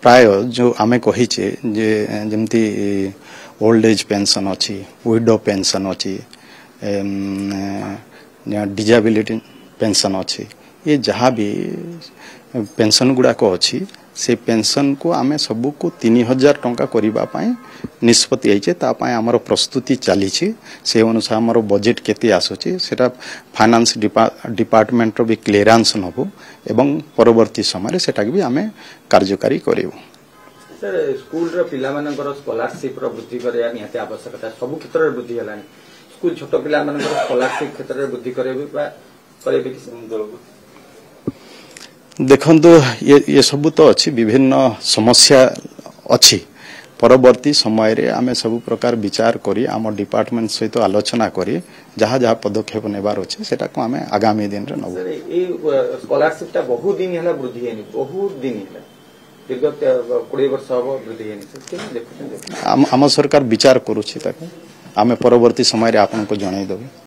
प्राय जो आमे कहीचे जे जेमती ओल्ड एज पेंशन अच्छी विडो पेंशन अच्छी डिजेबिलिटी पेंशन अच्छी ये जहाँ भी पेंशन गुड़ाक अच्छी से पेंशन को आमे सबू को 3000 टंका करिबा पाए निष्पत्ति आइचे तापाए हमर प्रस्तुति चली से अनुसार हमर बजेट केते आसुची सेटा फाइनेंस डिपार्टमेंट रो भी क्लियरेंस नबो एवं परवर्ती समय सेटा भी आमे कार्यकारी करिवो। सर स्कूल रो पिला मानकर स्कॉलरशिप रो वृद्धि करिया निहाती आवश्यकता सब क्षेत्र रे वृद्धि हलानी स्कूल छोट पिला मानकर स्कॉलरशिप क्षेत्र रे वृद्धि करेबे कि देखंतु ये सब तो अच्छी विभिन्न समस्या अच्छी परवर्ती समय रे आमे सब प्रकार विचार करी आम डिपार्टमेंट सहित आलोचना करी जहाँ जहाँ पदक्षेप नेबार अच्छे सेटा को आमे आगामी दिन रे नबो। ए स्कॉलरशिप ता बहुत दिन हला वृद्धि हेनी बहुत दिन हला दीर्घ 20 वर्ष हबो वृद्धि हेनी के देखुछन आम सरकार विचार करूछि ताके आमे परवर्ती समय रे आपन को जणाई देबो।